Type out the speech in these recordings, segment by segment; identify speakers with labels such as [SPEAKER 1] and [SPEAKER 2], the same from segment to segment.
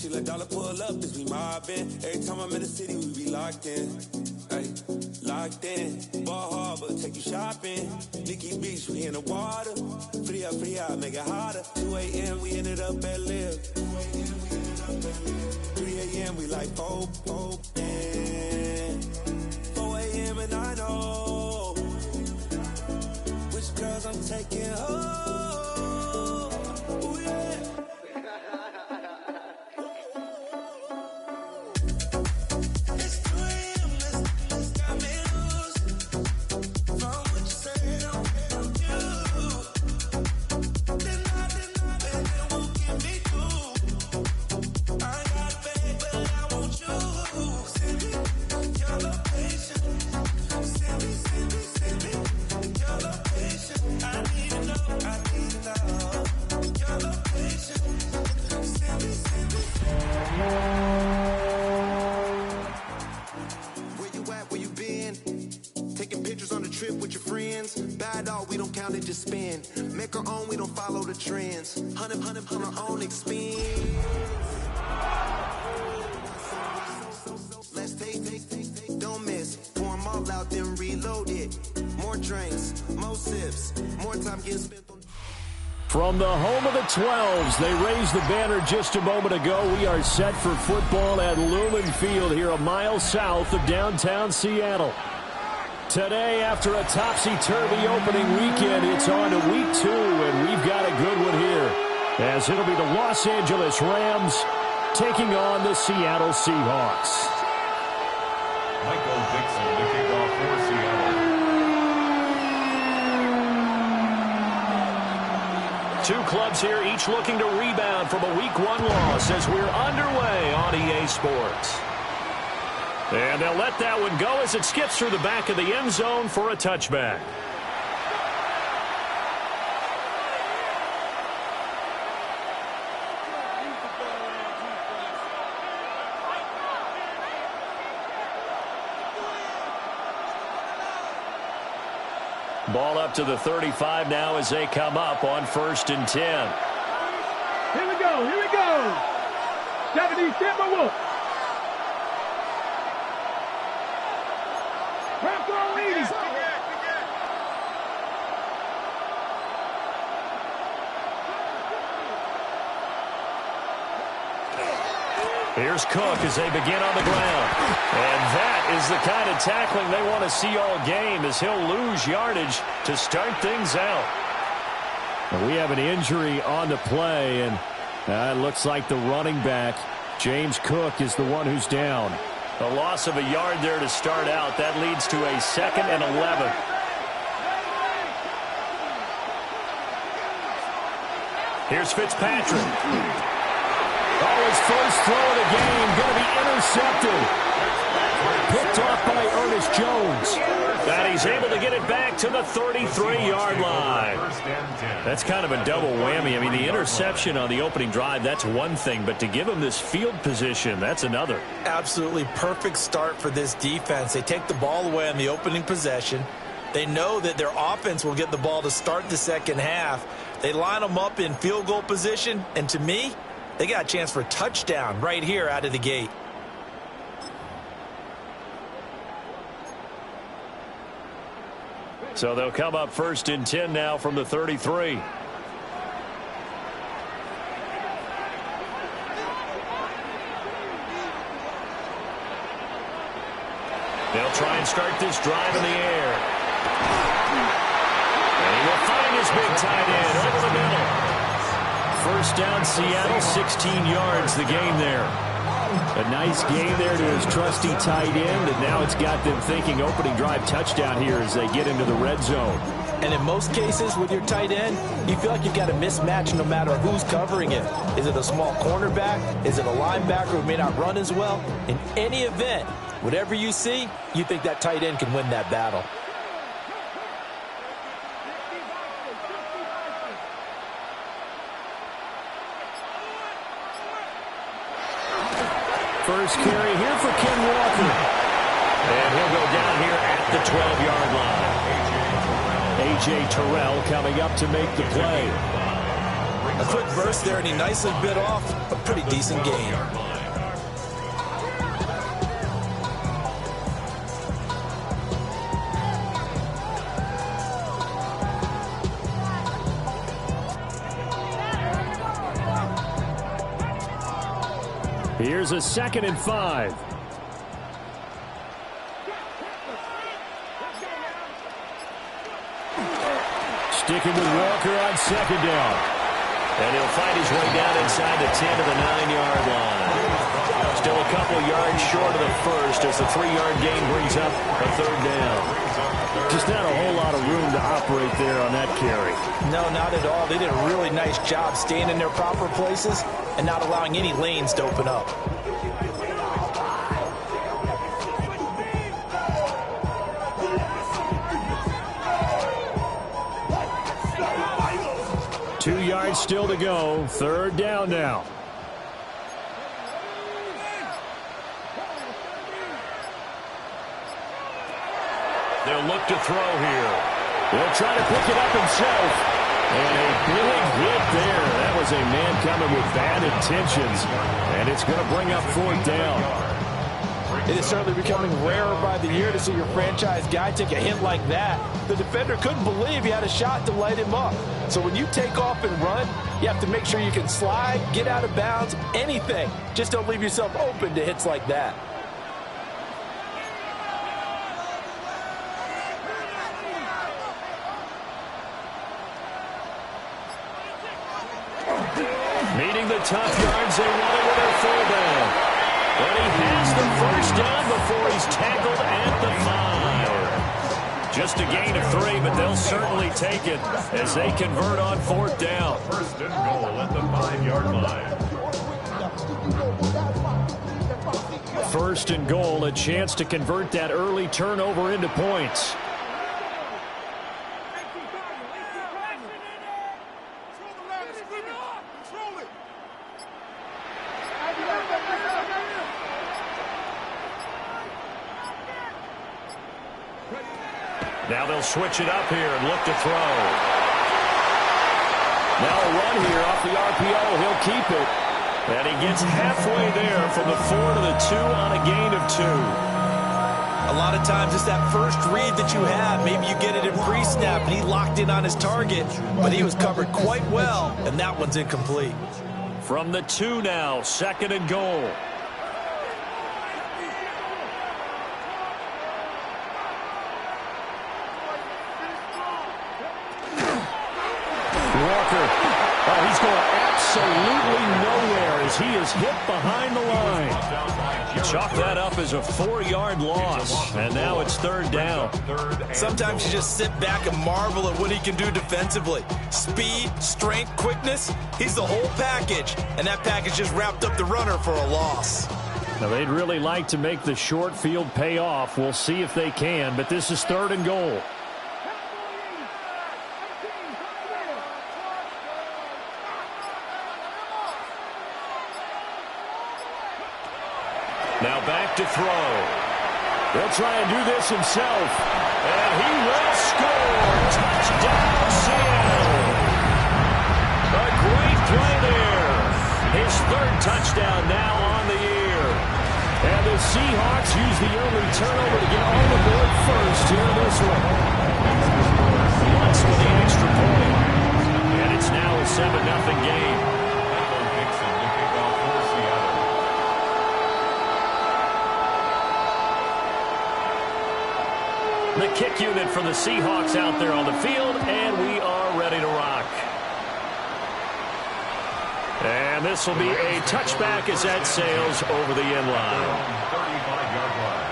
[SPEAKER 1] she let dollar pull up, cause we mobbing. Every time I'm in the city, we be locked in. Ay, locked in. Ball Harbor, take you shopping. Nikki Beach, we in the water. Free up, make it harder. 2 a.m., we ended up at Live. 3 a.m., we like Pope. 4 a.m. and I know which girls I'm taking home. Ooh, yeah.
[SPEAKER 2] Just spin, make our own, we don't follow the trends. 100 on our own expense. Let's taste, don't miss. Pour them all out, then reload it. More drinks, more sips, more time getting spent on.
[SPEAKER 3] From the home of the 12s, they raised the banner just a moment ago. We are set for football at Lumen Field here a mile south of downtown Seattle. Today, after a topsy-turvy opening weekend, it's on to week 2, and we've got a good one here, as it'll be the Los Angeles Rams taking on the Seattle Seahawks.
[SPEAKER 4] Michael Dixon to kick off for Seattle.
[SPEAKER 3] Two clubs here, each looking to rebound from a Week 1 loss as we're underway on EA Sports. And they'll let that one go as it skips through the back of the end zone for a touchback. Ball up to the 35 now as they come up on 1st and 10.
[SPEAKER 5] Here we go. 70, step by one.
[SPEAKER 3] Here's Cook as they begin on the ground. And that is the kind of tackling they want to see all game, as he'll lose yardage to start things out. We have an injury on the play, and it looks like the running back, James Cook, is the one who's down. A loss of a yard there to start out. That leads to a 2nd and 11. Here's Fitzpatrick. Oh, his first throw of the game going to be intercepted. Picked off by Ernest Jones. And he's able to get it back to the 33-yard line. That's kind of a double whammy. I mean, the interception on the opening drive, that's one thing. But to give him this field position, that's another.
[SPEAKER 6] Absolutely perfect start for this defense. They take the ball away on the opening possession. They know that their offense will get the ball to start the second half. They line them up in field goal position. And to me, they got a chance for a touchdown right here out of the gate.
[SPEAKER 3] So they'll come up 1st and 10 now from the 33. They'll try and start this drive in the air. And he will find his big tight end over the middle. First down, Seattle, 16 yards the gain there. A nice gain there to his trusty tight end, and now it's got them thinking opening drive touchdown here as they get into the red zone.
[SPEAKER 6] And in most cases with your tight end, you feel like you've got a mismatch no matter who's covering it. Is it a small cornerback? Is it a linebacker who may not run as well? In any event, whatever you see, you think that tight end can win that battle.
[SPEAKER 3] First carry here for Ken Walker. And he'll go down here at the 12-yard line. A.J. Terrell coming up to make the play.
[SPEAKER 6] A quick burst there, and he nicely bit off a pretty decent gain.
[SPEAKER 3] Here's a 2nd and 5. Sticking with Walker on 2nd down. And he'll find his way down inside the 10 to the 9-yard line. Still a couple yards short of the first as the 3-yard gain brings up a 3rd down. Just not a whole lot of room to operate there on that carry.
[SPEAKER 6] No, not at all. They did a really nice job staying in their proper places and not allowing any lanes to open up.
[SPEAKER 3] Two yards still to go. 3rd down now. They'll look to throw here. He'll try to pick it up himself. And a big hit there. That was a man coming with bad intentions. And it's going to bring up 4th down.
[SPEAKER 6] It is certainly becoming rarer by the year to see your franchise guy take a hit like that. The defender couldn't believe he had a shot to light him up. So when you take off and run, you have to make sure you can slide, get out of bounds, anything. Just don't leave yourself open to hits like that.
[SPEAKER 3] Meeting the tough yards, they want it with their fullback. But he has the 1st down before he's tackled at the 5. Just a gain of 3, but they'll certainly take it as they convert on 4th down.
[SPEAKER 4] 1st and goal at the 5-yard line.
[SPEAKER 3] 1st and goal, a chance to convert that early turnover into points. Now they'll switch it up here and look to throw. Now a run here off the RPO. He'll keep it. And he gets halfway there from the 4 to the 2 on a gain of 2.
[SPEAKER 6] A lot of times it's that first read that you have. Maybe you get it in pre-snap and he locked in on his target, but he was covered quite well, and that one's incomplete.
[SPEAKER 3] From the 2 now, 2nd and goal. Walker. Oh, he's going absolutely nowhere as he is hit behind the line. Chalk that up as a 4-yard loss, and now it's 3rd down.
[SPEAKER 6] Sometimes you just sit back and marvel at what he can do defensively. Speed, strength, quickness, he's the whole package, and that package just wrapped up the runner for a loss.
[SPEAKER 3] Now, they'd really like to make the short field pay off. We'll see if they can, but this is 3rd and goal. Now back to throw. He'll try and do this himself. And he will score. Touchdown, Seattle. A great play there. His 3rd touchdown now on the year. And the Seahawks use the early turnover to get on the board first here in this one. Once with the extra point. And it's now a 7-0 game. The kick unit for the Seahawks out there on the field, and we are ready to rock. And this will be a touchback as that sails over the end line.
[SPEAKER 4] 35-yard line.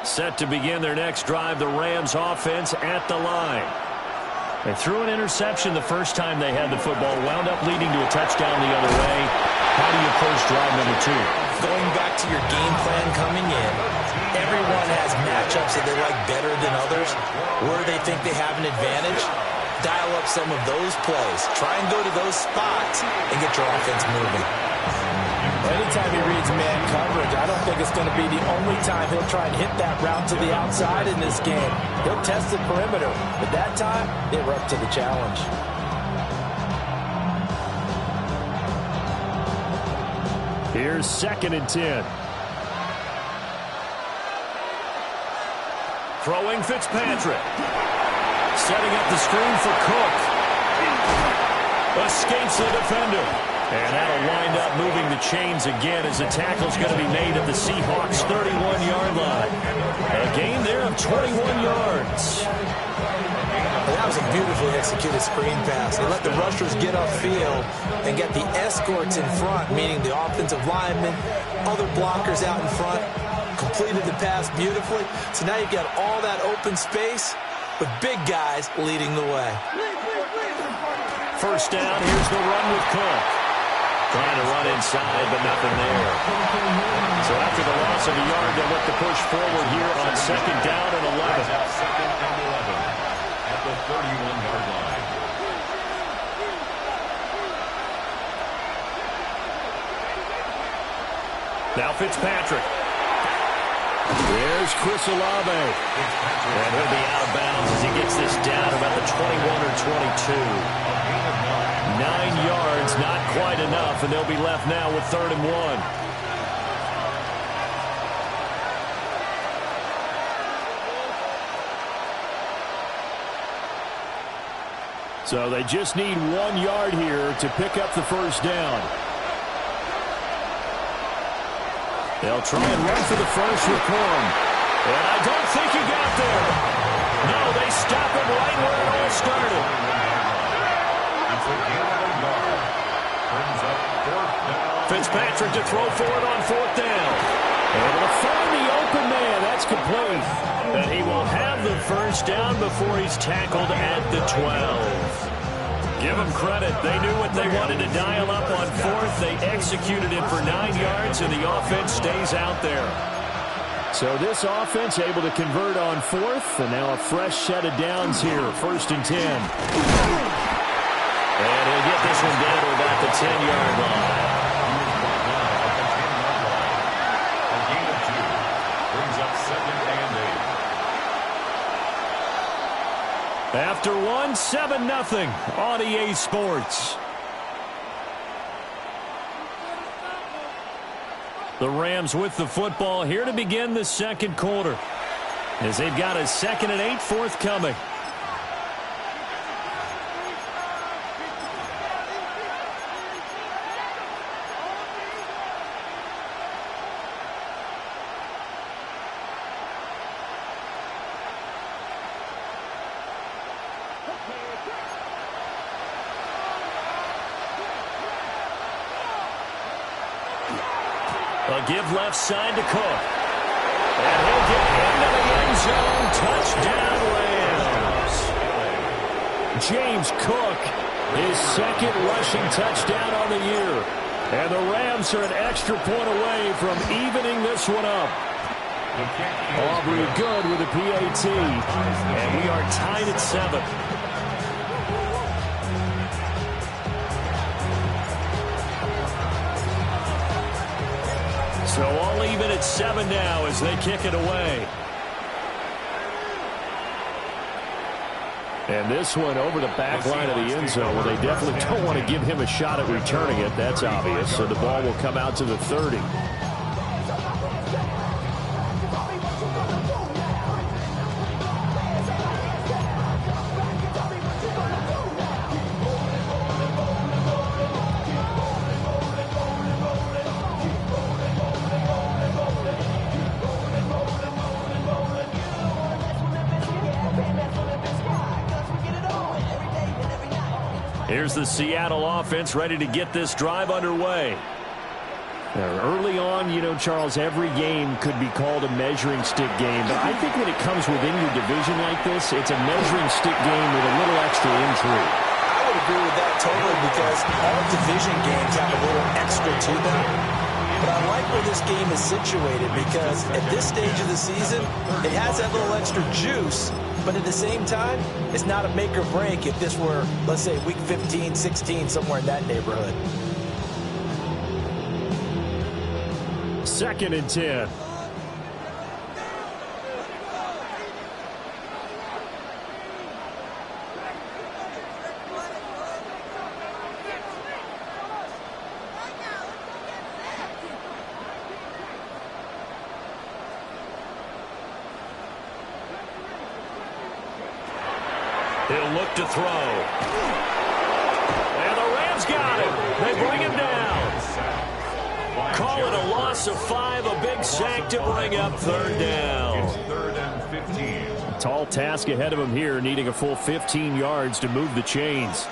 [SPEAKER 3] Set to begin their next drive, the Rams offense at the line. They threw an interception the first time they had the football, wound up leading to a touchdown the other way. How do you approach drive number 2?
[SPEAKER 6] Going back to your game plan coming in, everyone has matchups that they like better than others, where they think they have an advantage. dial up some of those plays. Try and go to those spots and get your offense moving.
[SPEAKER 7] Anytime he reads man coverage, I don't think it's going to be the only time he'll try and hit that route to the outside in this game. He'll test the perimeter, but that time, they were up to the challenge.
[SPEAKER 3] Here's 2nd and 10. Throwing Fitzpatrick. Setting up the screen for Cook. Escapes the defender. And that'll wind up moving the chains again as the tackle's going to be made at the Seahawks' 31-yard line. A gain there of 21 yards.
[SPEAKER 6] Well, that was a beautifully executed screen pass. They let the rushers get upfield and get the escorts in front, meaning the offensive linemen, other blockers out in front, completed the pass beautifully. So now you've got all that open space with big guys leading the way.
[SPEAKER 3] First down, here's the run with Cook. Trying to run inside, but nothing there. So after the loss of a yard, they'll look to push forward here on 2nd down and 11.
[SPEAKER 4] Second and 11 at the 31-yard line.
[SPEAKER 3] Now Fitzpatrick. There's Chris Olave. And he'll be out of bounds as he gets this down about the 21 or 22. 9 yards, not quite enough, and they'll be left now with 3rd and 1. So they just need 1 yard here to pick up the first down. They'll try and run for the first with Corum. And I don't think he got there. No, they stop him right where it all started. Fitzpatrick to throw for it on 4th down. Able to find the open man. That's complete. And he will have the first down before he's tackled at the 12. Give them credit. They knew what they wanted to dial up on 4th. They executed it for 9 yards, and the offense stays out there. So this offense able to convert on 4th, and now a fresh set of downs here. 1st and 10. And he'll get this one down to about the 10-yard line. After 1, 7-0 on EA Sports. The Rams with the football here to begin the 2nd quarter, as they've got a 2nd and 8 forthcoming. A give left side to Cook. And he'll get into the end zone. Touchdown, Rams. James Cook, his 2nd rushing touchdown on the year. And the Rams are an extra point away from evening this one up. Aubrey good with a PAT. And we are tied at 7. So all even at 7 now as they kick it away. And this one over the back line of the end zone. Well, they definitely don't want to give him a shot at returning it. That's obvious. So the ball will come out to the 30. Here's the Seattle offense ready to get this drive underway. Early on, you know, Charles, every game could be called a measuring stick game. But I think when it comes within your division like this, it's a measuring stick game with a little extra intrigue.
[SPEAKER 6] I would agree with that totally because all division games have a little extra to them.
[SPEAKER 7] But I like where this game is situated because at this stage of the season, it has that little extra juice. But at the same time, it's not a make or break if this were, let's say, week 15, 16, somewhere in that neighborhood.
[SPEAKER 3] 2nd and 10. He'll look to throw. And the Rams got him. They bring him down. Call it a loss of 5, a big sack to bring up 3rd down.
[SPEAKER 4] It's 3rd and 15.
[SPEAKER 3] Tall task ahead of him here, needing a full 15 yards to move the chains.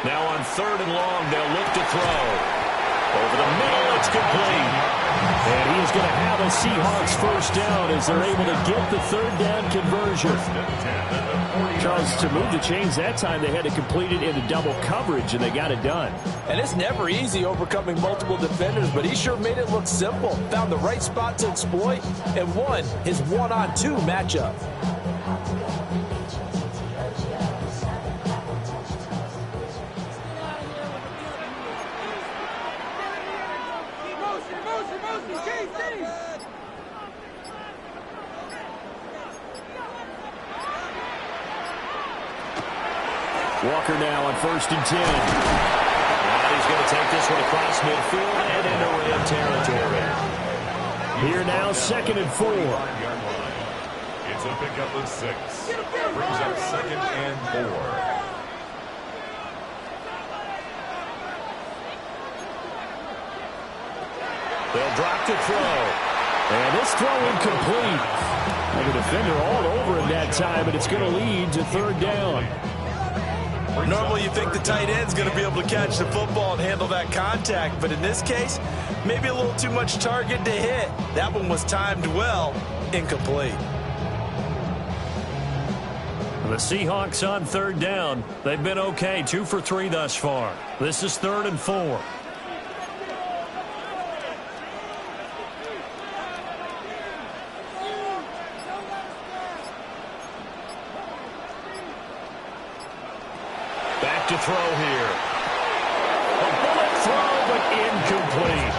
[SPEAKER 3] Now on 3rd and long, they'll look to throw. Over the middle, it's complete. And he is going to have a Seahawks 1st down as they're able to get the 3rd down conversion. Charles, to move the chains that time, they had to complete it into double coverage, and they got it done.
[SPEAKER 7] And it's never easy overcoming multiple defenders, but he sure made it look simple. Found the right spot to exploit and won his 1-on-2 matchup.
[SPEAKER 3] Walker now on 1st and 10. And he's going to take this one across midfield and into Ram territory. Here now, 2nd and 4.
[SPEAKER 4] It's a pickup of 6. Brings up 2nd and 4.
[SPEAKER 3] They'll drop to throw. And this throw incomplete. And the defender all over him that time, and it's going to lead to 3rd down.
[SPEAKER 6] Normally you think the tight end's going to be able to catch the football and handle that contact, but in this case, maybe a little too much target to hit. That one was timed well, incomplete.
[SPEAKER 3] The Seahawks on 3rd down. They've been okay, 2 for 3 thus far. This is 3rd and 4. Back to throw here. A bullet throw, but incomplete.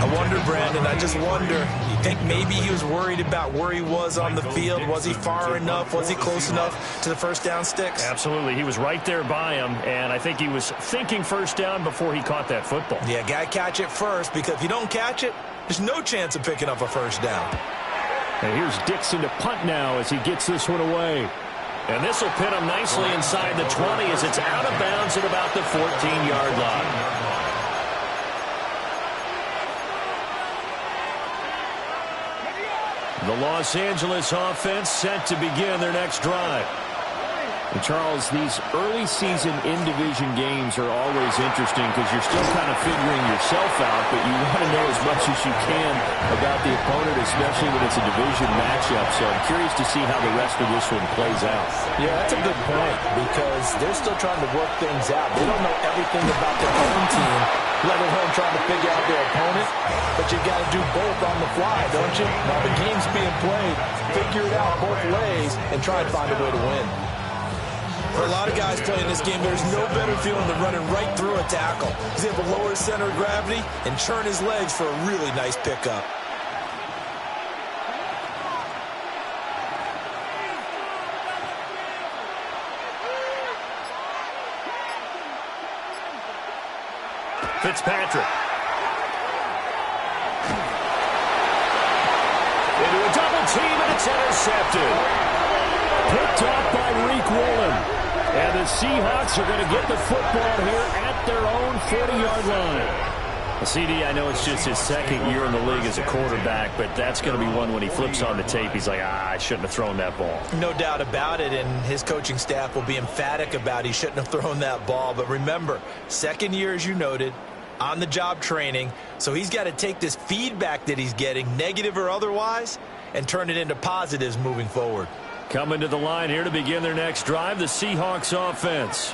[SPEAKER 6] I wonder, Brandon, I just wonder, you think maybe he was worried about where he was on the field? Was he far enough? Was he close enough to the 1st down sticks?
[SPEAKER 3] Absolutely. He was right there by him, and I think he was thinking 1st down before he caught that football.
[SPEAKER 6] Yeah, got to catch it first, because if you don't catch it, there's no chance of picking up a 1st down.
[SPEAKER 3] And here's Dixon to punt now as he gets this one away. And this will pin him nicely inside the 20 as it's out of bounds at about the 14-yard line. The Los Angeles offense set to begin their next drive. And Charles, these early season in-division games are always interesting because you're still kind of figuring yourself out, but you want to know as much as you can about the opponent, especially when it's a division matchup. So I'm curious to see how the rest of this one plays out.
[SPEAKER 7] Yeah, that's a good point because they're still trying to work things out. They don't know everything about their own team, let alone trying to figure out their opponent. But you got to do both on the fly, don't you? While the game's being played, figure it out both ways and try and find a way to win.
[SPEAKER 6] For a lot of guys playing this game, there's no better feeling than running right through a tackle. He's able to lower his center of gravity and churn his legs for a really nice pickup.
[SPEAKER 3] Fitzpatrick. Into a double team, and it's intercepted. Picked off by Reek Woolen. And the Seahawks are going to get the football here at their own 40-yard line. CD, I know it's just his 2nd year in the league as a quarterback, but that's going to be one when he flips on the tape. He's like, I shouldn't have thrown that ball.
[SPEAKER 6] No doubt about it, and his coaching staff will be emphatic about he shouldn't have thrown that ball. But remember, 2nd year, as you noted, on-the-job training, so he's got to take this feedback that he's getting, negative or otherwise, and turn it into positives moving forward.
[SPEAKER 3] Coming to the line here to begin their next drive, the Seahawks offense.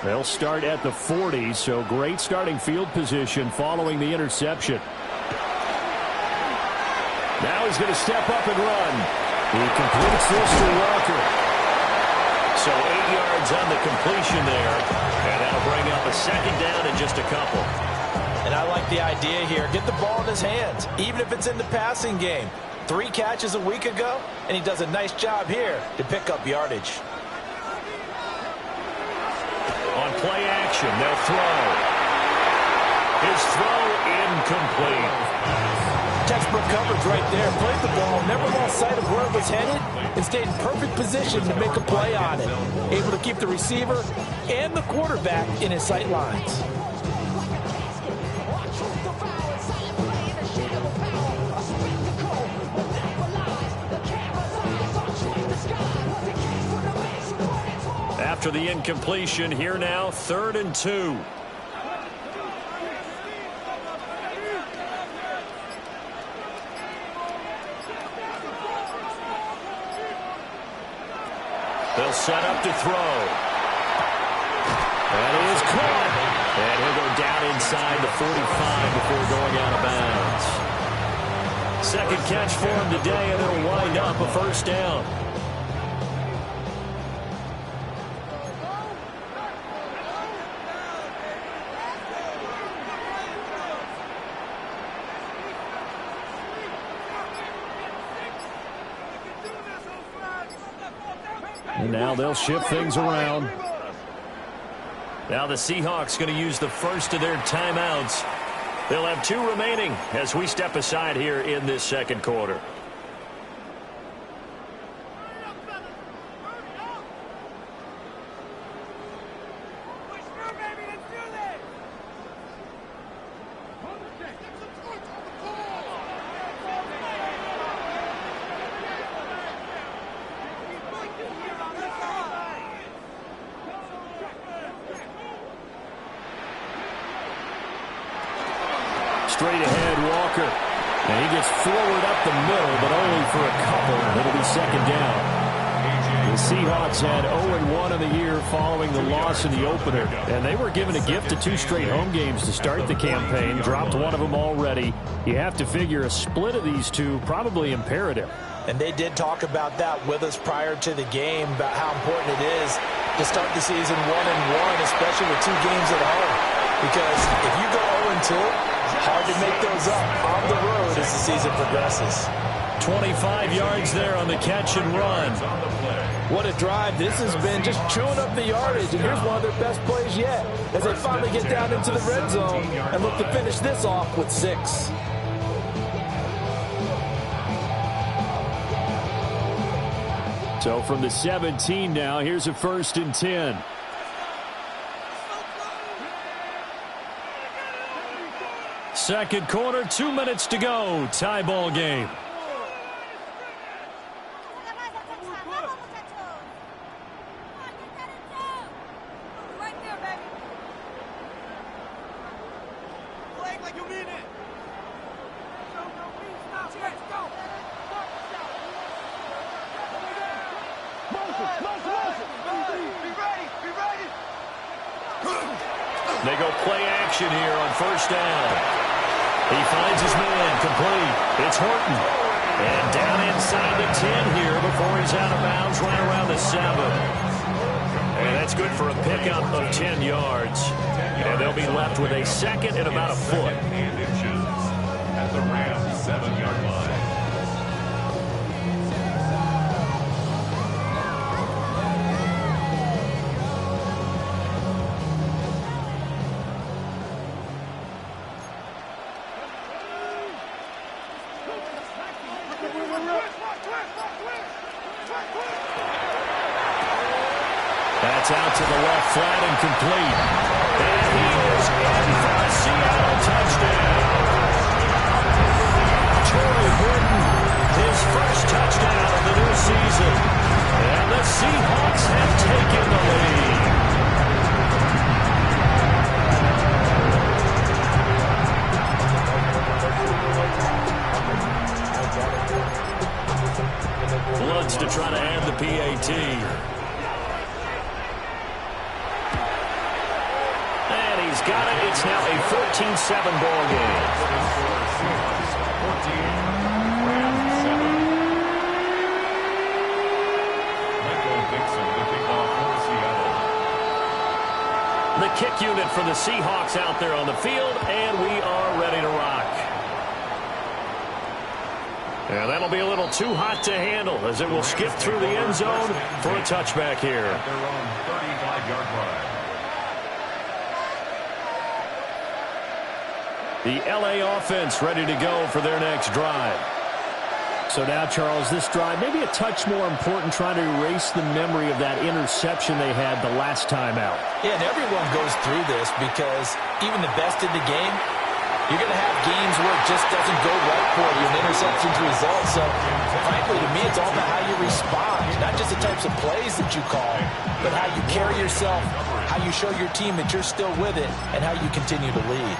[SPEAKER 3] They'll start at the 40, so great starting field position following the interception. Now he's going to step up and run. He completes this to Walker. So 8 yards on the completion there, and that'll bring up a second down in just a couple.
[SPEAKER 6] And I like the idea here. Get the ball in his hands, even if it's in the passing game. 3 catches a week ago, and he does a nice job here to pick up yardage.
[SPEAKER 3] On play action, they'll throw. His throw incomplete.
[SPEAKER 7] Textbook coverage right there. Played the ball, never lost sight of where it was headed, and stayed in perfect position to make a play on it. Able to keep the receiver and the quarterback in his sight lines.
[SPEAKER 3] After the incompletion, here now, 3rd and 2. They'll set up to throw. That is caught. And he'll go down inside the 45 before going out of bounds. Second catch for him today, and it'll wind up a first down. And now they'll shift things around. Now the Seahawks going to use the first of their timeouts. They'll have 2 remaining as we step aside here in this second quarter. Straight ahead, Walker. And he gets forward up the middle, but only for a couple. It'll be second down. The Seahawks had 0-1 in the year following the loss in the opener. And they were given a gift of 2 straight home games to start the campaign. Dropped one of them already. You have to figure a split of these 2 probably imperative.
[SPEAKER 6] And they did talk about that with us prior to the game, about how important it is to start the season 1-1, especially with 2 games at home. Because if you go 0-2, hard to make those up on the road as the season progresses.
[SPEAKER 3] 25 yards there on the catch and run.
[SPEAKER 7] What a drive. This has been just chewing up the yardage, and here's one of their best plays yet as they finally get down into the red zone and look to finish this off with 6.
[SPEAKER 3] So from the 17 now, here's a 1st and 10. Second quarter, 2 minutes to go. Tie ball game. They go play action here on first down. He finds his man, complete. It's Horton. And down inside the 10 here before he's out of bounds, right around the 7. And that's good for a pickup of 10 yards. And they'll be left with a second and about a foot.
[SPEAKER 4] And inches at the Rams' 7-yard line.
[SPEAKER 3] That's out to the left, flat and complete. And he is in for a Seattle touchdown. Troy Horton, his first touchdown of the new season. And the Seahawks have taken the lead. And he's got it. It's now a 14-7 ball game. The kick unit for the Seahawks out there on the field, and we are ready to rock. And that'll be a little too hot to handle as it will skip through the end zone for a touchback here.
[SPEAKER 4] At their own 35-yard line.
[SPEAKER 3] The LA offense ready to go for their next drive.
[SPEAKER 8] So now, Charles, this drive maybe a touch more important, trying to erase the memory of that interception they had the last time out.
[SPEAKER 7] Yeah, and everyone goes through this because even the best in the game, you're going to have games where it just doesn't go right for you, and interceptions result. So, frankly, to me, it's all about how you respond, not just the types of plays that you call, but how you carry yourself, how you show your team that you're still with it, and how you continue to lead.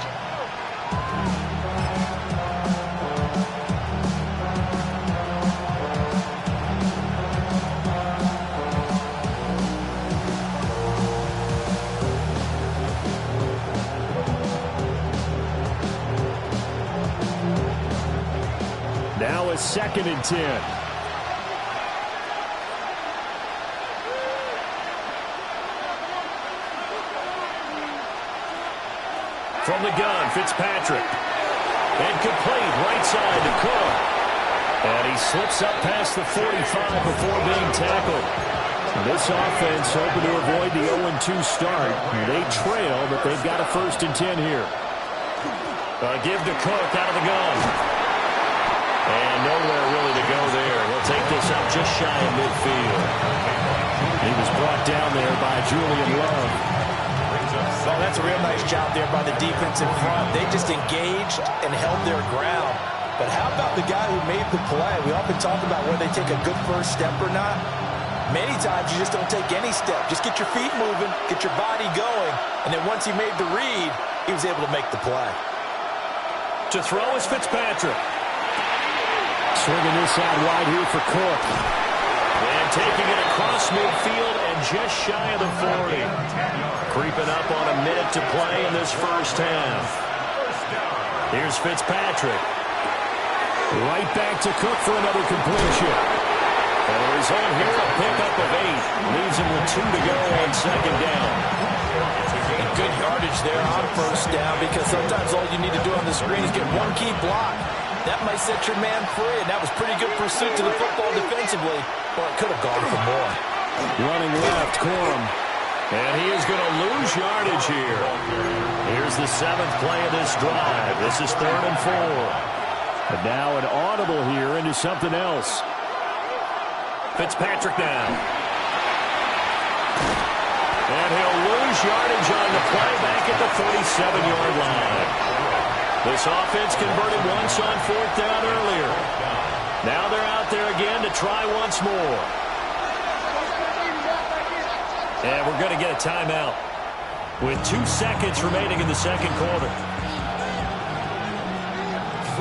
[SPEAKER 3] Now it's 2nd and 10. From the gun, Fitzpatrick. And complete right side to Cook. And he slips up past the 45 before being tackled. This offense hoping to avoid the 0-2 start. They trail, but they've got a 1st and 10 here. Give to Cook out of the gun. And nowhere really to go there. He'll take this up just shy of midfield. He was brought down there by Julian Love.
[SPEAKER 7] Well, that's a real nice job there by the defense in front. They just engaged and held their ground. But how about the guy who made the play? We often talk about whether they take a good first step or not. Many times you just don't take any step. Just get your feet moving, get your body going, and then once he made the read, he was able to make the play.
[SPEAKER 3] To throw is Fitzpatrick. Swinging this out wide here for Cook. And taking it across midfield and just shy of the 40. Creeping up on a minute to play in this first half. Here's Fitzpatrick. Right back to Cook for another completion. And the result here, a pickup of 8. Leaves him with 2 to go on 2nd down.
[SPEAKER 7] And good yardage there on 1st down, because sometimes all you need to do on the screen is get one key block. That might set your man free, and that was pretty good pursuit to the football defensively, or it could have gone for more.
[SPEAKER 3] Running left, Corum. And he is going to lose yardage here. Here's the 7th play of this drive. This is 3rd and 4. And now an audible here into something else. Fitzpatrick now. And he'll lose yardage on the play back at the 37-yard line. This offense converted once on 4th down earlier. Now they're out there again to try once more. And we're going to get a timeout with 2 seconds remaining in the 2nd quarter.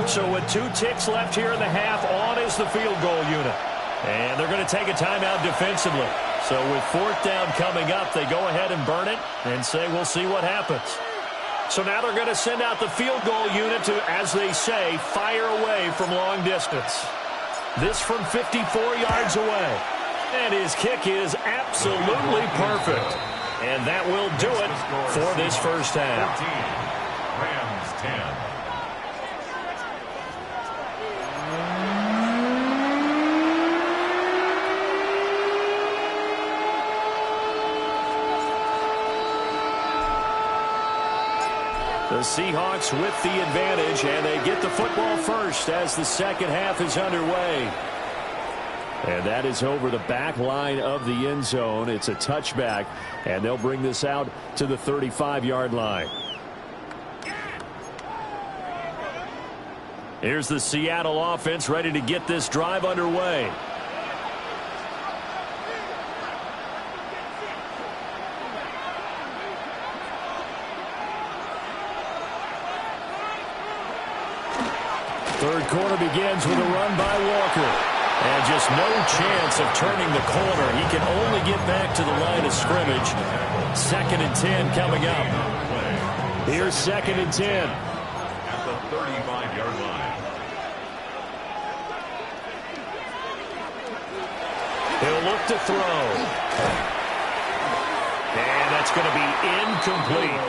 [SPEAKER 3] So with 2 ticks left here in the half, on is the field goal unit. And they're going to take a timeout defensively. So with 4th down coming up, they go ahead and burn it and say, we'll see what happens. So now they're going to send out the field goal unit to, as they say, fire away from long distance. This from 54 yards away. And his kick is absolutely perfect. And that will do it for this first half.
[SPEAKER 4] 14, Rams 10.
[SPEAKER 3] The Seahawks with the advantage, and they get the football first as the 2nd half is underway. And that is over the back line of the end zone. It's a touchback, and they'll bring this out to the 35-yard line. Here's the Seattle offense ready to get this drive underway. Third quarter begins with a run by Walker. And just no chance of turning the corner. He can only get back to the line of scrimmage. 2nd and 10 coming up. Here's 2nd and 10.
[SPEAKER 4] At the 35-yard line.
[SPEAKER 3] He'll look to throw. And that's going to be incomplete.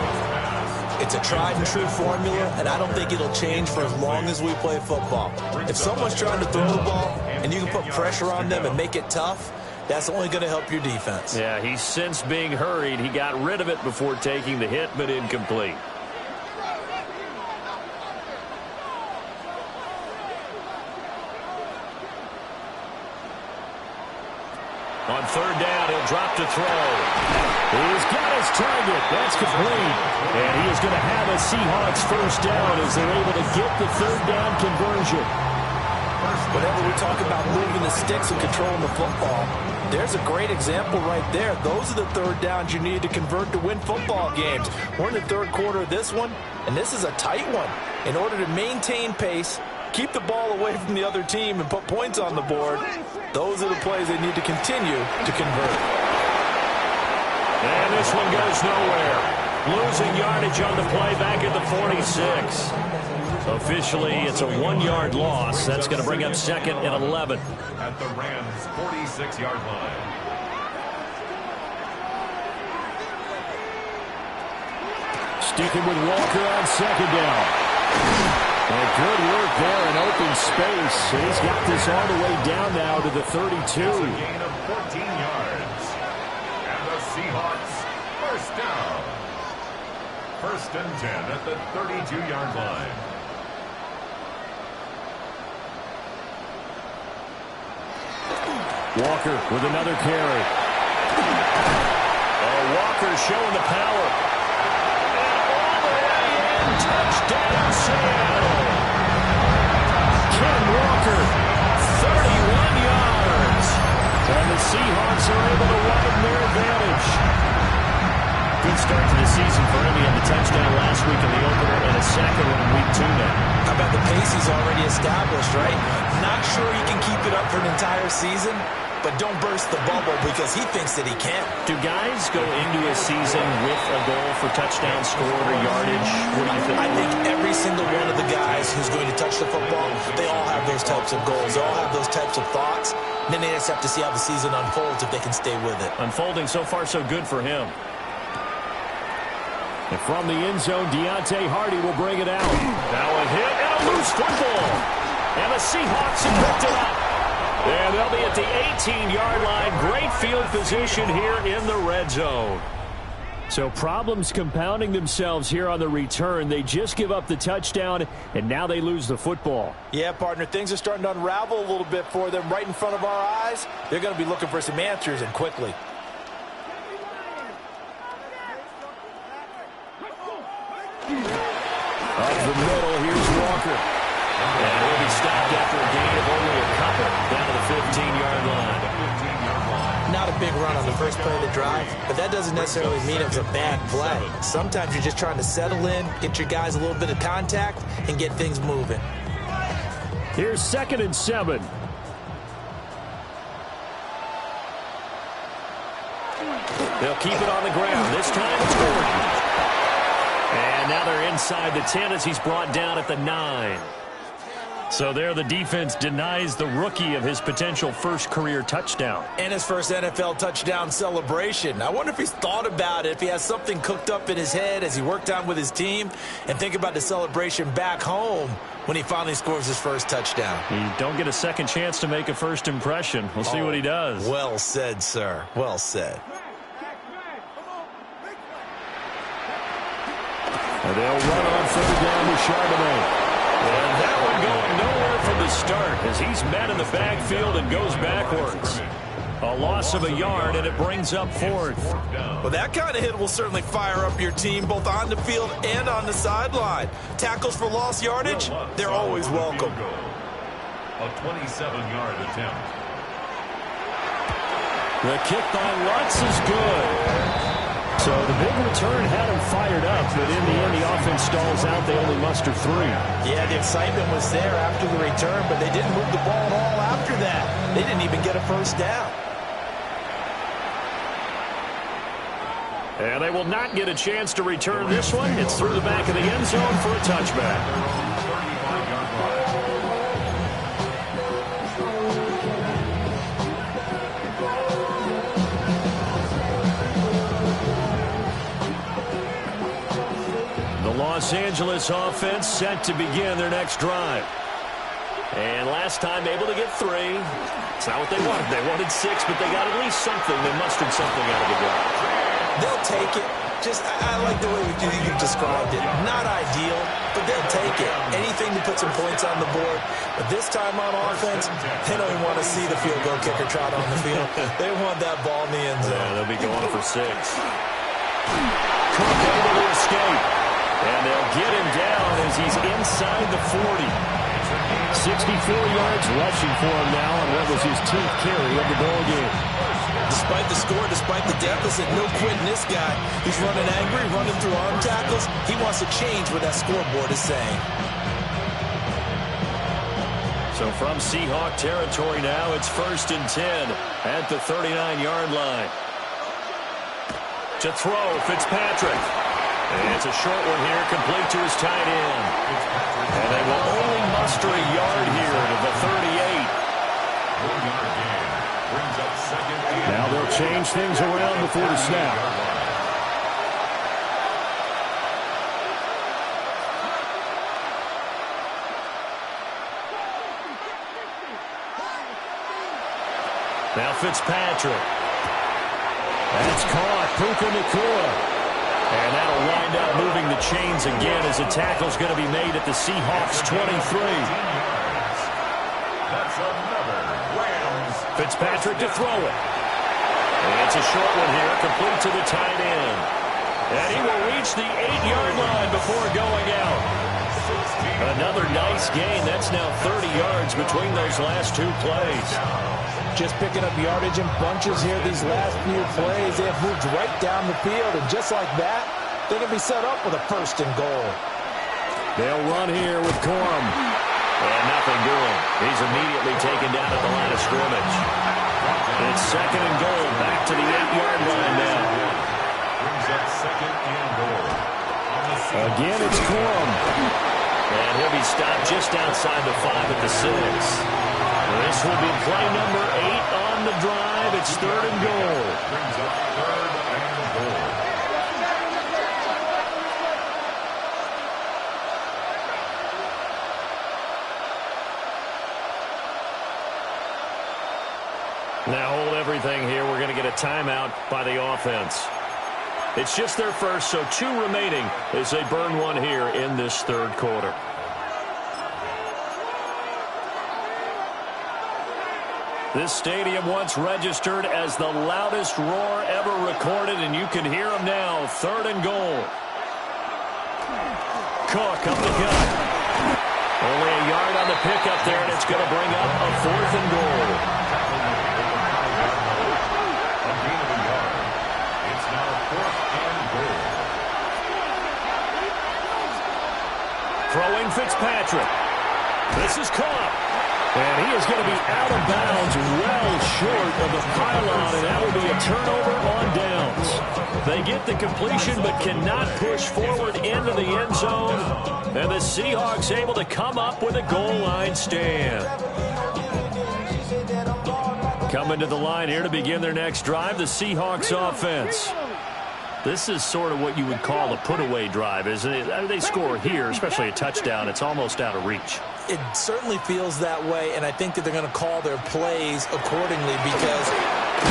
[SPEAKER 6] It's a tried-and-true formula, and I don't think it'll change for as long as we play football. If someone's trying to throw the ball and you can put pressure on them and make it tough, that's only going to help your defense.
[SPEAKER 3] Yeah, he's since being hurried. He got rid of it before taking the hit, but incomplete. On 3rd down, he'll drop to throw. He's got his target. That's complete. And he is going to have a Seahawks 1st down as they're able to get the 3rd down conversion.
[SPEAKER 6] Whenever we talk about moving the sticks and controlling the football, there's a great example right there. Those are the 3rd downs you need to convert to win football games. We're in the 3rd quarter of this one, and this is a tight one. In order to maintain pace, keep the ball away from the other team, and put points on the board, those are the plays they need to continue to convert.
[SPEAKER 3] And this one goes nowhere. Losing yardage on the play back at the 46. Officially, it's a 1-yard loss. That's going to bring up 2nd and 11.
[SPEAKER 4] At the Rams' 46-yard line.
[SPEAKER 3] Sticking with Walker on 2nd down. And good work there in open space. And he's got this all the way down now to the 32.
[SPEAKER 4] It's a gain of 14 yards. And the Seahawks 1st down. 1st and 10 at the 32-yard line.
[SPEAKER 3] Walker with another carry. Oh, Walker showing the power. And all the way in. Touchdown, Seattle. Ken Walker, 31 yards. And the Seahawks are able to widen their advantage. Good start to the season for him. He had the touchdown last week in the opener and a 2nd one in week 2 now.
[SPEAKER 6] How about the pace he's already established, right? Not sure he can keep it up for an entire season, but don't burst the bubble because he thinks that he can.
[SPEAKER 3] Do guys go into a season with a goal for touchdown scored or yardage? What do you think?
[SPEAKER 6] I think every single one of the guys who's going to touch the football, they all have those types of goals. They all have those types of thoughts. And then they just have to see how the season unfolds if they can stay with it.
[SPEAKER 3] Unfolding so far so good for him. And from the end zone, Deontay Hardy will bring it out. Now a hit and a loose football. And the Seahawks have picked it up. And they'll be at the 18-yard line. Great field position here in the red zone. So problems compounding themselves here on the return. They just give up the touchdown, and now they lose the football.
[SPEAKER 6] Yeah, partner, things are starting to unravel a little bit for them right in front of our eyes. They're going to be looking for some answers, and quickly.
[SPEAKER 3] Up the middle, here's Walker. And he'll be stopped after a gain of only a couple down to the 15-yard line.
[SPEAKER 6] Not a big run on the first play of the drive, but that doesn't necessarily mean it was a bad play. Sometimes you're just trying to settle in, get your guys a little bit of contact, and get things moving.
[SPEAKER 3] Here's 2nd and 7. They'll keep it on the ground. This time it's Gordon. And now they're inside the 10 as he's brought down at the 9. So there the defense denies the rookie of his potential first career touchdown.
[SPEAKER 6] And his first NFL touchdown celebration. I wonder if he's thought about it, if he has something cooked up in his head as he worked out with his team, and think about the celebration back home when he finally scores his first touchdown.
[SPEAKER 3] You don't get a second chance to make a first impression. We'll see what he does.
[SPEAKER 6] Well said, sir. Well said.
[SPEAKER 3] And they'll run on 3rd down with Charbonnet. And that one going nowhere from the start as he's met in the backfield and goes backwards. A loss of a yard, and it brings up 4th.
[SPEAKER 6] Well, that kind of hit will certainly fire up your team both on the field and on the sideline. Tackles for lost yardage, they're always welcome.
[SPEAKER 4] A 27-yard attempt.
[SPEAKER 3] The kick by Lutz is good. So So the big return had him fired up, but in the end, the offense stalls out. They only muster 3.
[SPEAKER 7] Yeah, the excitement was there after the return, but they didn't move the ball at all after that. They didn't even get a first down.
[SPEAKER 3] And they will not get a chance to return this one. It's through the back of the end zone for a touchback. Los Angeles offense set to begin their next drive. And last time able to get 3. It's not what they wanted. They wanted 6, but they got at least something. They mustered something out of the drive.
[SPEAKER 7] They'll take it. I like the way you've described it. Not ideal, but they'll take it. Anything to put some points on the board. But this time on offense, they don't even want to see the field goal kicker trot on the field. They want that ball in the end zone.
[SPEAKER 3] Yeah, they'll be going for 6. Cook able to escape. And they'll get him down as he's inside the 40. 64 yards rushing for him now on what was his 10th carry of the ball game.
[SPEAKER 7] Despite the score, despite the deficit, no quitting this guy. He's running angry, running through arm tackles. He wants to change what that scoreboard is saying.
[SPEAKER 3] So from Seahawk territory now, it's 1st and 10 at the 39-yard line. To throw, Fitzpatrick. And it's a short one here, complete to his tight end. And they will only muster a yard here to the 38. Now they'll change things around before the snap. Now Fitzpatrick. That's caught. Puka Nacua. And that'll wind up moving the chains again as a tackle's going to be made at the Seahawks 23. Fitzpatrick to throw it. And it's a short one here, complete to the tight end. And he will reach the 8-yard line before going out. Another nice gain. That's now 30 yards between those last 2 plays.
[SPEAKER 7] Just picking up yardage in bunches here these last few plays. They have moved right down the field, and just like that, they can be set up with a 1st and goal.
[SPEAKER 3] They'll run here with Corum. And nothing doing. He's immediately taken down at the line of scrimmage. It's 2nd and goal, back to the 8-yard line now. Again, it's Corum. And he'll be stopped just outside the 5 at the 6. This will be play number 8 on the drive. It's 3rd and goal. Brings up 3rd and goal. Now hold everything here. We're going to get a timeout by the offense. It's just their first, so 2 remaining as they burn one here in this 3rd quarter. This stadium once registered as the loudest roar ever recorded, and you can hear them now. 3rd and goal. Cook up the gut. Only a yard on the pickup there, and it's going to bring up a 4th and goal. It's now 4th and goal. Throwing Fitzpatrick. This is caught. And he is going to be out of bounds well short of the pylon, and that will be a turnover on downs. They get the completion but cannot push forward into the end zone. And the Seahawks able to come up with a goal line stand. Coming to the line here to begin their next drive, the Seahawks offense. This is sort of what you would call a put-away drive, isn't it? I mean, they score here, especially a touchdown. It's almost out of reach.
[SPEAKER 7] It certainly feels that way, and I think that they're going to call their plays accordingly, because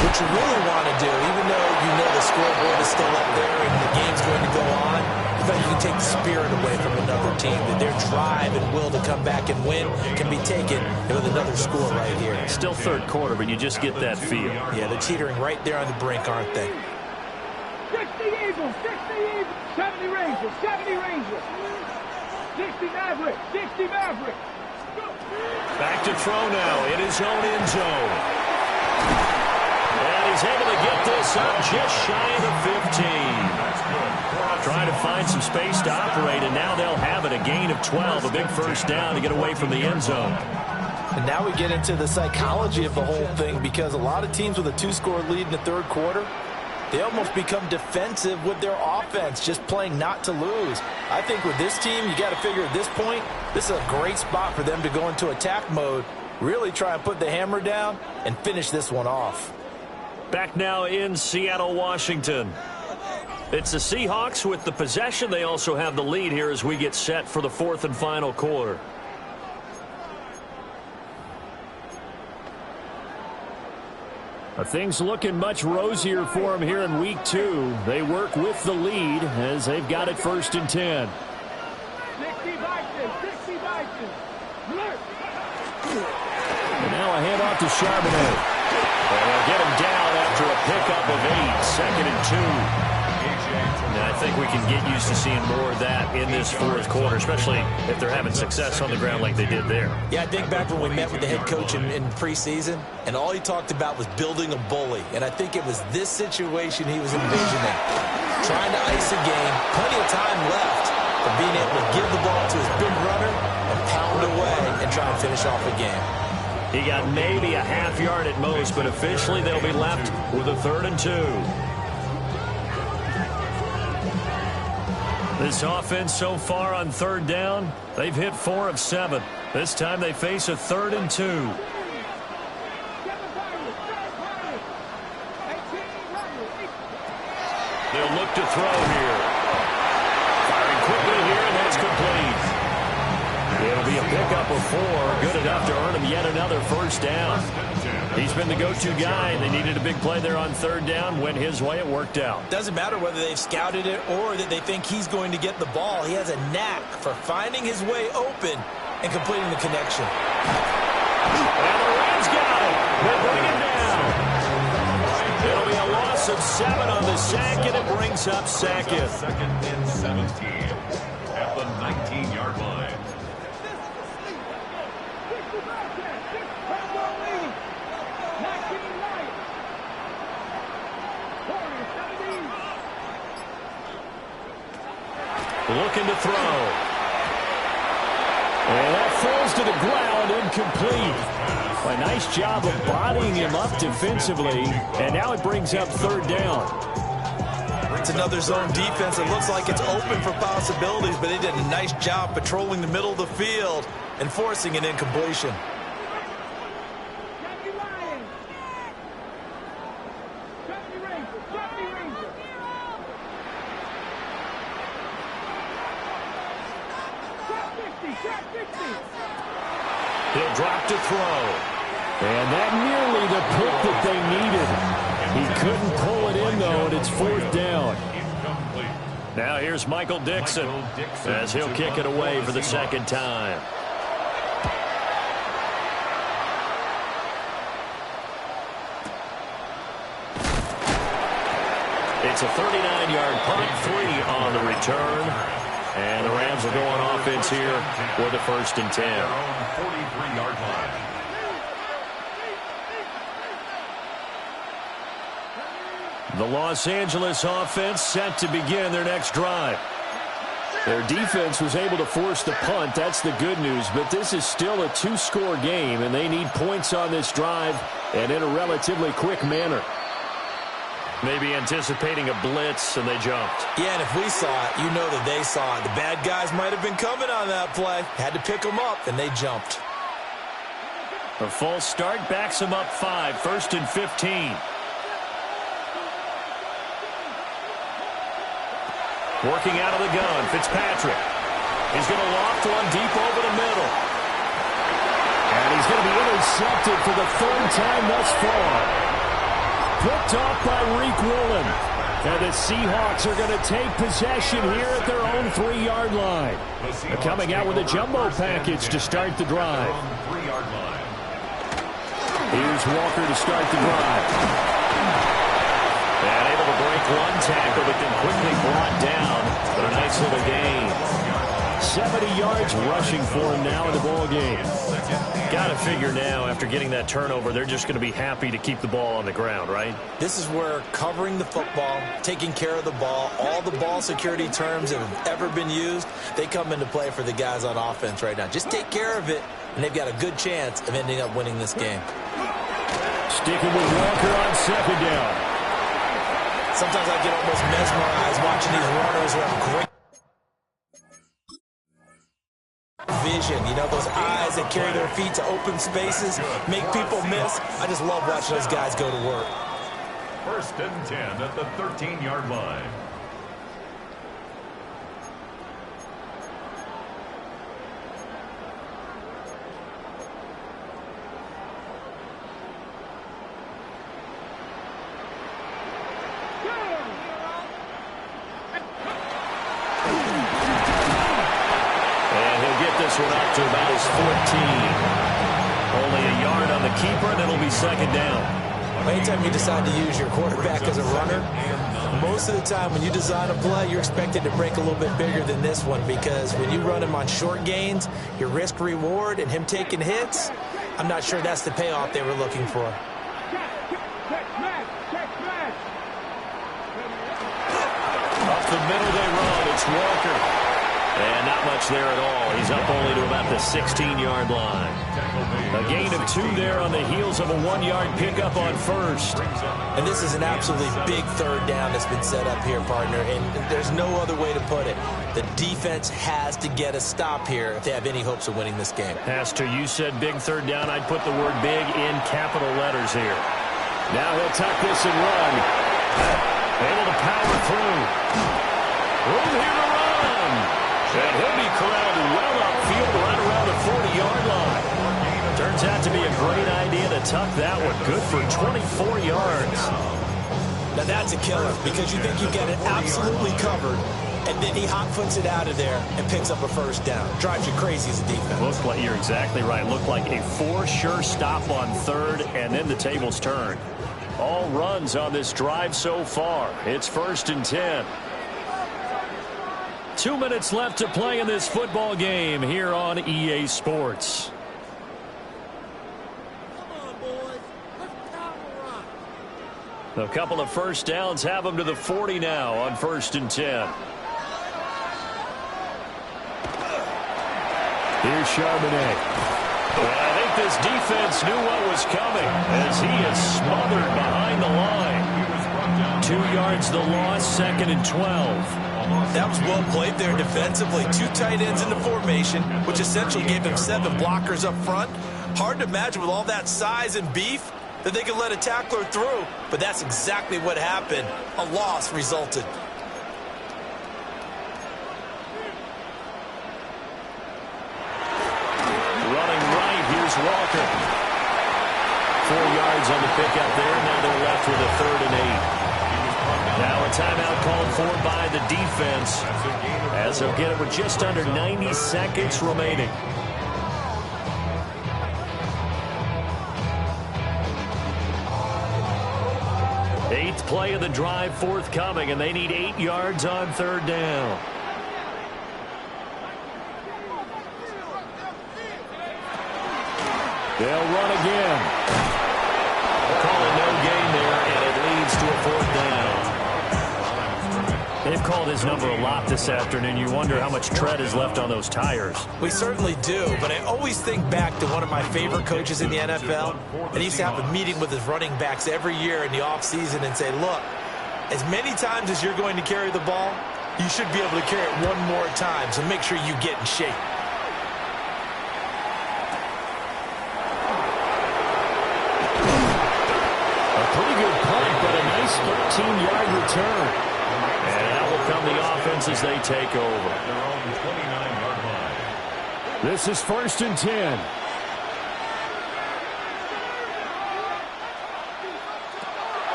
[SPEAKER 7] what you really want to do, even though you know the scoreboard is still up there and the game's going to go on, you can take the spirit away from another team, that their drive and will to come back and win can be taken with another score right here.
[SPEAKER 3] Still 3rd quarter, but you just get that feel.
[SPEAKER 7] Yeah, they're teetering right there on the brink, aren't they?
[SPEAKER 5] 60 Eagles, 70 Rangers, 70 Rangers, 60 Mavericks, 60 Mavericks.
[SPEAKER 3] Back to throw now in his own end zone. And he's able to get this up just shy of the 15. trying to find some space to operate, and now they'll have it. A gain of 12, a big first down to get away from the end zone.
[SPEAKER 7] And now we get into the psychology of the whole thing, because a lot of teams with a 2-score lead in the third quarter, they almost become defensive with their offense, just playing not to lose. I think with this team, you got to figure at this point, this is a great spot for them to go into attack mode, really try and put the hammer down and finish this one off.
[SPEAKER 3] Back now in Seattle, Washington. It's the Seahawks with the possession. They also have the lead here as we get set for the fourth and final quarter. Things looking much rosier for them here in week 2. They work with the lead as they've got it first and 10.
[SPEAKER 5] 60 Vikings, 60 Vikings.
[SPEAKER 3] And now a handoff to Charbonnet. And they'll get him down after a pickup of 8, second and 2. And I think we can get used to seeing more of that in this fourth quarter, especially if they're having success on the ground like they did there.
[SPEAKER 7] Yeah, I think back when we met with the head coach in preseason, and all he talked about was building a bully. And I think it was this situation he was envisioning. Trying to ice a game, plenty of time left, but being able to give the ball to his big runner and pound away and try and finish off a game.
[SPEAKER 3] He got maybe a half yard at most, but officially they'll be left with a 3rd and 2. This offense so far on 3rd down, they've hit 4 of 7. This time they face a 3rd and 2. They'll look to throw here. Firing quickly here, and that's complete. It'll be a pickup of 4, good enough to earn him yet another first down. He's been the go-to guy, and they needed a big play there on 3rd down. Went his way, it worked out.
[SPEAKER 7] Doesn't matter whether they've scouted it or that they think he's going to get the ball. He has a knack for finding his way open and completing the connection.
[SPEAKER 3] And the Rams got it. They bring him down. It'll be a loss of 7 on the sack, and it brings up Sackett.
[SPEAKER 4] 2nd and 17 at the 19-yard line.
[SPEAKER 3] Looking to throw. And that falls to the ground, incomplete. A nice job of bodying him up defensively, and now it brings up 3rd down.
[SPEAKER 7] It's another zone defense. It looks like it's open for possibilities, but they did a nice job patrolling the middle of the field and forcing an incompletion.
[SPEAKER 3] He'll drop to throw. And that nearly the pick that they needed. He couldn't pull it in, though, and it's 4th down. Now here's Michael Dixon as he'll kick it away for the 2nd time. It's a 39-yard punt, 3 on the return. And the Rams will go on offense here with a 1st and 10.
[SPEAKER 4] Their own 43-yard line.
[SPEAKER 3] The Los Angeles offense set to begin their next drive. Their defense was able to force the punt. That's the good news. But this is still a 2-score game, and they need points on this drive and in a relatively quick manner. Maybe anticipating a blitz, and they jumped.
[SPEAKER 7] Yeah, and if we saw it, you know that they saw it. The bad guys might have been coming on that play. Had to pick them up, and they jumped.
[SPEAKER 3] A false start backs them up 5, 1st and 15. Working out of the gun, Fitzpatrick. He's going to loft one deep over the middle. And he's going to be intercepted for the 3rd time thus far. Picked off by Reek Woolen. And the Seahawks are going to take possession here at their own 3-yard line. They're coming out with a jumbo package to start the drive. Here's Walker to start the drive. And able to break one tackle, but then quickly brought down. But a nice little gain. 70 yards rushing for him now in the ball game.
[SPEAKER 8] Got to figure now, after getting that turnover, they're just going to be happy to keep the ball on the ground, right?
[SPEAKER 6] This is where covering the football, taking care of the ball, all the ball security terms that have ever been used, they come into play for the guys on offense right now. Just take care of it, and they've got a good chance of ending up winning this game.
[SPEAKER 3] Sticking with Walker on second down.
[SPEAKER 6] Sometimes I get almost mesmerized watching these runners who have great vision. You know, those eyes that carry their feet to open spaces, make people miss. I just love watching those guys go to work.
[SPEAKER 4] 1st and 10 at the 13-yard line.
[SPEAKER 3] This one up to about his 14. Only a yard on the keeper, and it'll be second down.
[SPEAKER 6] Anytime you decide to use your quarterback as a runner, most of the time when you design a play, you're expected to break a little bit bigger than this one, because when you run him on short gains, your risk-reward and him taking hits, I'm not sure that's the payoff they were looking for.
[SPEAKER 3] Up the middle they run. It's Walker. And not much there at all. He's up only to about the 16-yard line. A gain of 2 there on the heels of a 1-yard pickup on first.
[SPEAKER 6] And this is an absolutely big third down that's been set up here, partner, and there's no other way to put it. The defense has to get a stop here if they have any hopes of winning this game.
[SPEAKER 3] Pastor, you said big third down. I'd put the word big in capital letters here. Now he'll tuck this and run. Able to power through. Room here to run. And he'll be corralled well upfield right around the 40-yard line. Turns out to be a great idea to tuck that one. Good for 24 yards.
[SPEAKER 6] Now that's a killer, because you think you get it absolutely covered, and then he hot-foots it out of there and picks up a first down. Drives you crazy as a defense.
[SPEAKER 3] Looks like you're exactly right. Looked like a for-sure stop on third, and then the tables turned. All runs on this drive so far. It's 1st and 10. 2 minutes left to play in this football game here on EA Sports. A couple of first downs have them to the 40 now on 1st and 10. Here's Charbonnet. Well, I think this defense knew what was coming as he is smothered behind the line. 2 yards the loss, 2nd and 12.
[SPEAKER 6] That was well played there defensively. 2 tight ends in the formation, which essentially gave him 7 blockers up front. Hard to imagine with all that size and beef that they could let a tackler through, but that's exactly what happened. A loss resulted.
[SPEAKER 3] Running right, here's Walker. 4 yards on the pickup there. Now they're left with a 3rd and 8. Now a timeout called for by the defense, as they'll get it with just under 90 seconds remaining. Eighth play of the drive forthcoming, and they need 8 yards on 3rd down. They'll run again. Call it no gain there, and it leads to a 4th down. They've called his number a lot this afternoon. You wonder how much tread is left on those tires.
[SPEAKER 6] We certainly do, but I always think back to one of my favorite coaches in the NFL, and he used to have a meeting with his running backs every year in the offseason and say, look, as many times as you're going to carry the ball, you should be able to carry it one more time, so make sure you get in shape.
[SPEAKER 3] A pretty good punt, but a nice 13-yard return. And that will come the offense as they take over. This is 1st and 10.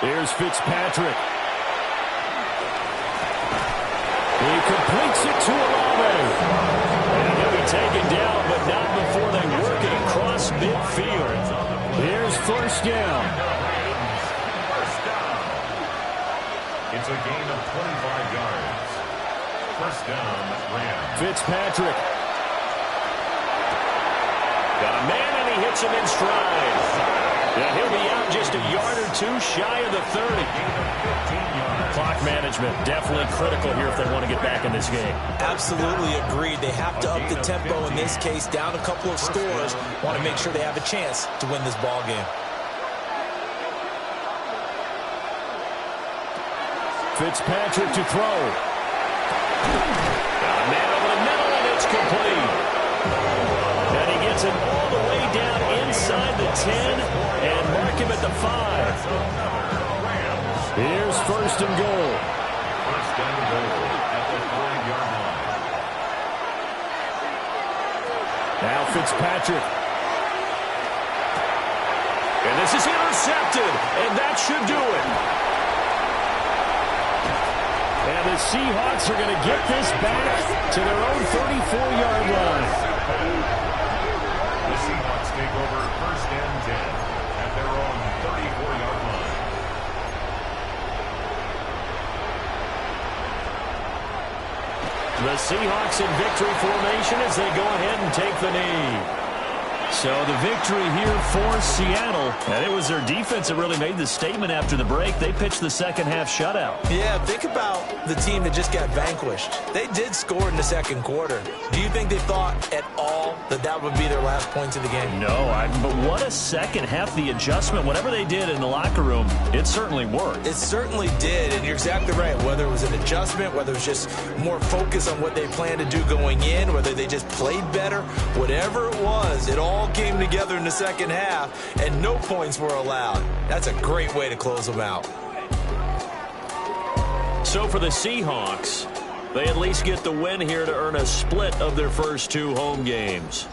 [SPEAKER 3] Here's Fitzpatrick. He completes it to Olave. And he'll be taken down, but not before they work it across midfield. Here's 1st down.
[SPEAKER 4] It's a gain of 25 yards. First down, Rams.
[SPEAKER 3] Fitzpatrick. Got a man, and he hits him in stride. Yeah, he'll be out just a yard or two shy of the 30. Clock management definitely critical here if they want to get back in this game.
[SPEAKER 6] Absolutely agreed. They have to up the tempo in this case, down a couple of scores. Want to make sure they have a chance to win this ball game.
[SPEAKER 3] Fitzpatrick to throw. Got a man over the middle, and it's complete. And he gets it all the way down inside the 10 and mark him at the 5. Here's first and goal.
[SPEAKER 4] First and goal at the 5-yard line.
[SPEAKER 3] Now Fitzpatrick. And this is intercepted, and that should do it. And the Seahawks are going to get this back to their own 34-yard line.
[SPEAKER 4] The Seahawks take over first and 10 at their own 34-yard line.
[SPEAKER 3] The Seahawks in victory formation as they go ahead and take the knee. So the victory here for Seattle. And it was their defense that really made the statement after the break. They pitched the second half shutout.
[SPEAKER 6] Yeah, think about the team that just got vanquished. They did score in the second quarter. Do you think they thought at all that that would be their last points of the game?
[SPEAKER 3] No, but what a second half. The adjustment, whatever they did in the locker room, it certainly worked.
[SPEAKER 6] It certainly did, and you're exactly right. Whether it was an adjustment, whether it was just more focus on what they planned to do going in, whether they just played better, whatever it was, it all came together in the second half, and no points were allowed. That's a great way to close them out.
[SPEAKER 3] So for the Seahawks, they at least get the win here to earn a split of their first two home games.